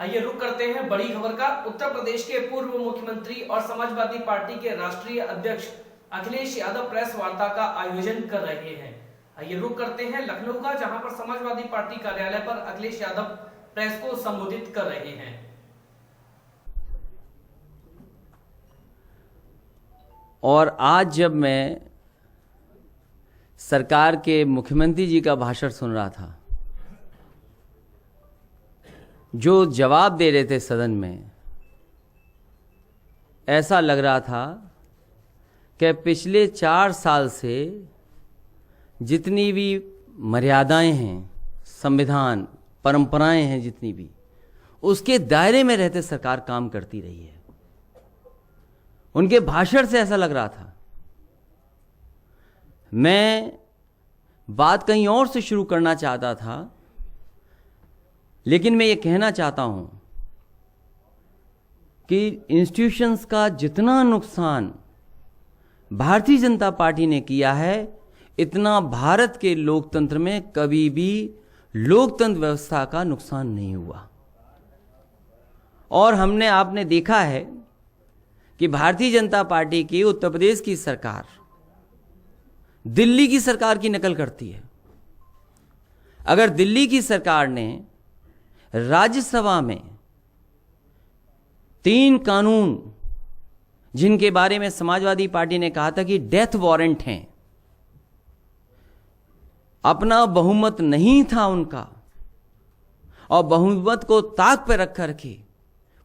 आइए रुक करते हैं बड़ी खबर का। उत्तर प्रदेश के पूर्व मुख्यमंत्री और समाजवादी पार्टी के राष्ट्रीय अध्यक्ष अखिलेश यादव प्रेस वार्ता का आयोजन कर रहे हैं। आइए रुक करते हैं लखनऊ का, जहां पर समाजवादी पार्टी कार्यालय पर अखिलेश यादव प्रेस को संबोधित कर रहे हैं। और आज जब मैं सरकार के मुख्यमंत्री जी का भाषण सुन रहा था, जो जवाब दे रहे थे सदन में, ऐसा लग रहा था कि पिछले 4 साल से जितनी भी मर्यादाएं हैं, संविधान, परंपराएं हैं, जितनी भी उसके दायरे में रहते सरकार काम करती रही है। उनके भाषण से ऐसा लग रहा था। मैं बात कहीं और से शुरू करना चाहता था, लेकिन मैं ये कहना चाहता हूं कि इंस्टीट्यूशंस का जितना नुकसान भारतीय जनता पार्टी ने किया है, इतना भारत के लोकतंत्र में कभी भी लोकतंत्र व्यवस्था का नुकसान नहीं हुआ। और आपने देखा है कि भारतीय जनता पार्टी की उत्तर प्रदेश की सरकार दिल्ली की सरकार की नकल करती है। अगर दिल्ली की सरकार ने राज्यसभा में 3 कानून, जिनके बारे में समाजवादी पार्टी ने कहा था कि डेथ वारंट हैं, अपना बहुमत नहीं था उनका, और बहुमत को ताक पर रख करके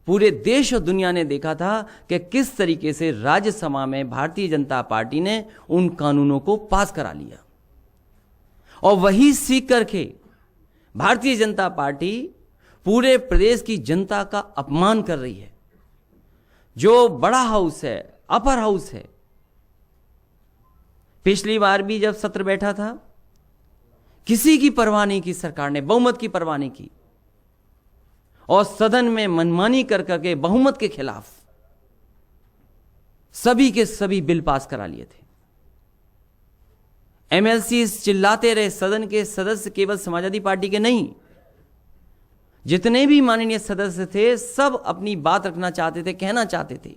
पूरे देश और दुनिया ने देखा था कि किस तरीके से राज्यसभा में भारतीय जनता पार्टी ने उन कानूनों को पास करा लिया। और वही सीख करके भारतीय जनता पार्टी पूरे प्रदेश की जनता का अपमान कर रही है। जो बड़ा हाउस है, अपर हाउस है, पिछली बार भी जब सत्र बैठा था, किसी की परवाह नहीं की सरकार ने, बहुमत की परवाह नहीं की, और सदन में मनमानी कर करके बहुमत के खिलाफ सभी के सभी बिल पास करा लिए थे। एमएलसी चिल्लाते रहे, सदन के सदस्य केवल समाजवादी पार्टी के नहीं, जितने भी माननीय सदस्य थे, सब अपनी बात रखना चाहते थे, कहना चाहते थे,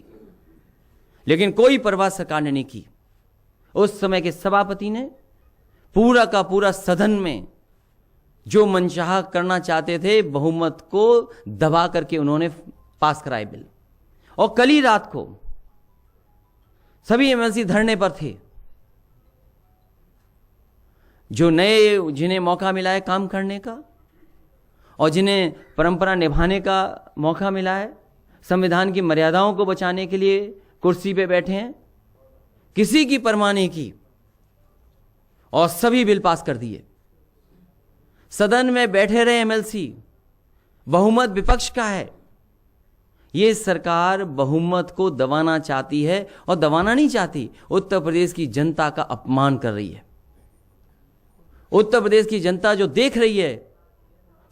लेकिन कोई परवाह सरकार ने नहीं की। उस समय के सभापति ने पूरा का पूरा सदन में जो मनचाहा करना चाहते थे, बहुमत को दबा करके उन्होंने पास कराए बिल। और कल ही रात को सभी एमएलसी धरने पर थे। जो नए, जिन्हें मौका मिला है काम करने का, और जिन्हें परंपरा निभाने का मौका मिला है, संविधान की मर्यादाओं को बचाने के लिए कुर्सी पे बैठे हैं, किसी की परवाह नहीं की और सभी बिल पास कर दिए। सदन में बैठे रहे एमएलसी, बहुमत विपक्ष का है। यह सरकार बहुमत को दबाना चाहती है, और दबाना नहीं चाहती, उत्तर प्रदेश की जनता का अपमान कर रही है। उत्तर प्रदेश की जनता जो देख रही है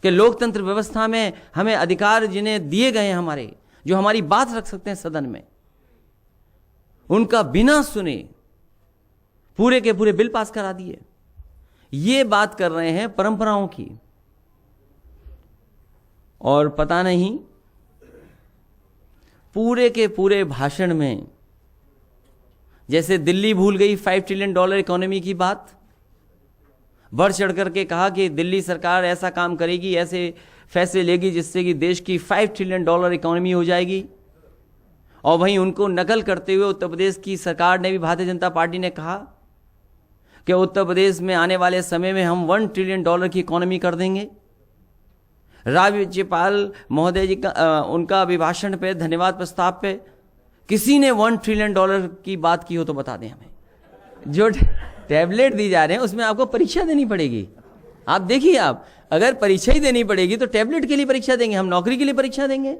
कि लोकतंत्र व्यवस्था में हमें अधिकार जिन्हें दिए गए हैं, हमारे, जो हमारी बात रख सकते हैं सदन में, उनका बिना सुने पूरे के पूरे बिल पास करा दिए। ये बात कर रहे हैं परंपराओं की। और पता नहीं, पूरे के पूरे भाषण में जैसे दिल्ली भूल गई $5 ट्रिलियन इकोनॉमी की बात, बढ़ चढ़ करके कहा कि दिल्ली सरकार ऐसा काम करेगी, ऐसे फैसले लेगी जिससे कि देश की $5 ट्रिलियन इकोनॉमी हो जाएगी। और वहीं उनको नकल करते हुए उत्तर प्रदेश की सरकार ने भी, भारतीय जनता पार्टी ने कहा कि उत्तर प्रदेश में आने वाले समय में हम $1 ट्रिलियन की इकोनॉमी कर देंगे। राज्यपाल महोदय जी का उनका अभिभाषण पे, धन्यवाद प्रस्ताव पे, किसी ने $1 ट्रिलियन की बात की हो तो बता दें हमें। जो टैबलेट दी जा रहे हैं उसमें आपको परीक्षा देनी पड़ेगी। आप देखिए, आप अगर परीक्षा ही देनी पड़ेगी तो टैबलेट के लिए परीक्षा देंगे, हम नौकरी के लिए परीक्षा देंगे?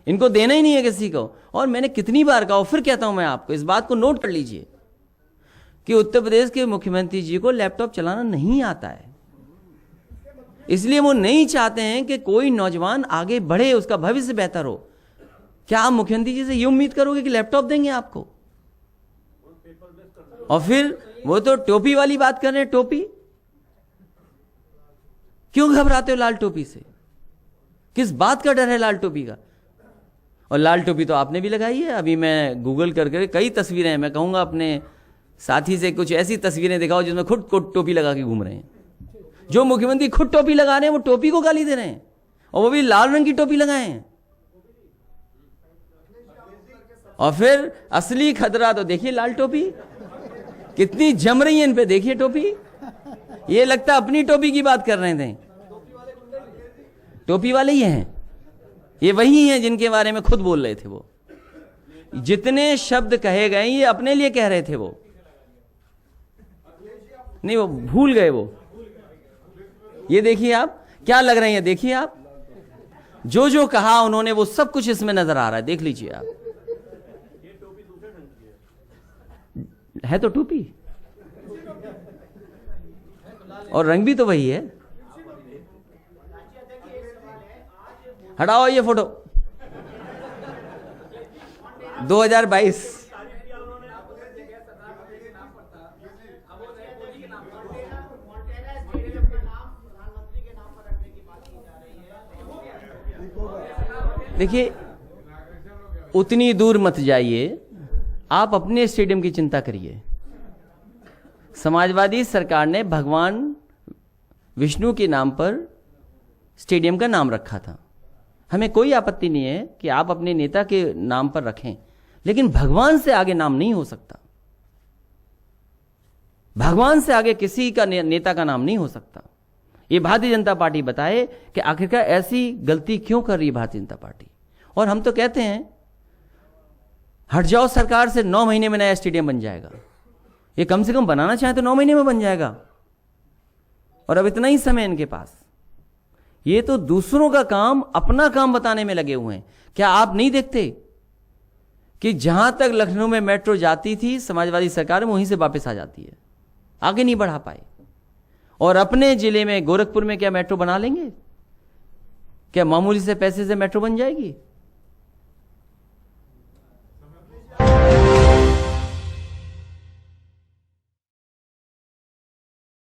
इनको देना ही नहीं है किसी को। और मैंने कितनी बार कहा, और फिर कहता हूं मैं आपको, इस बात को नोट कर लीजिए कि उत्तर प्रदेश के मुख्यमंत्री जी को लैपटॉप चलाना नहीं आता है। इसलिए वो नहीं चाहते हैं कि कोई नौजवान आगे बढ़े, उसका भविष्य बेहतर हो। क्या आप मुख्यमंत्री जी से ये उम्मीद करोगे कि लैपटॉप देंगे आपको? और फिर वो तो टोपी वाली बात कर रहे हैं। टोपी क्यों घबराते हो? लाल टोपी से किस बात का डर है लाल टोपी का? और लाल टोपी तो आपने भी लगाई है। अभी मैं गूगल करके कई तस्वीरें हैं, मैं कहूंगा अपने साथी से कुछ ऐसी तस्वीरें दिखाओ जिसमें खुद को टोपी लगा के घूम रहे हैं। जो मुख्यमंत्री खुद टोपी लगा रहे हैं वो टोपी को गाली दे रहे हैं, और वो भी लाल रंग की टोपी लगाए हैं। और फिर असली खतरा तो देखिए लाल टोपी कितनी जम रही है इन पे, देखिए टोपी। ये लगता है अपनी टोपी की बात कर रहे थे। टोपी वाले ही हैं, ये वही हैं जिनके बारे में खुद बोल रहे थे। वो जितने शब्द कहे गए ये अपने लिए कह रहे थे, वो नहीं, वो भूल गए वो। ये देखिए आप क्या लग रहे हैं, देखिए आप जो जो कहा उन्होंने वो सब कुछ इसमें नजर आ रहा है, देख लीजिए आप। है तो टोपी और रंग भी तो वही है। हटाओ ये फोटो 2022। देखिए उतनी दूर मत जाइए, आप अपने स्टेडियम की चिंता करिए। समाजवादी सरकार ने भगवान विष्णु के नाम पर स्टेडियम का नाम रखा था। हमें कोई आपत्ति नहीं है कि आप अपने नेता के नाम पर रखें, लेकिन भगवान से आगे नाम नहीं हो सकता। भगवान से आगे किसी का नेता का नाम नहीं हो सकता। ये भारतीय जनता पार्टी बताए कि आखिरकार ऐसी गलती क्यों कर रही है भारतीय जनता पार्टी। और हम तो कहते हैं हट जाओ सरकार से, 9 महीने में नया स्टेडियम बन जाएगा। ये कम से कम बनाना चाहे तो 9 महीने में बन जाएगा, और अब इतना ही समय इनके पास। ये तो दूसरों का काम अपना काम बताने में लगे हुए हैं। क्या आप नहीं देखते कि जहां तक लखनऊ में मेट्रो जाती थी समाजवादी सरकार में, वहीं से वापस आ जाती है, आगे नहीं बढ़ा पाए। और अपने जिले में गोरखपुर में क्या मेट्रो बना लेंगे? क्या मामूली से पैसे से मेट्रो बन जाएगी?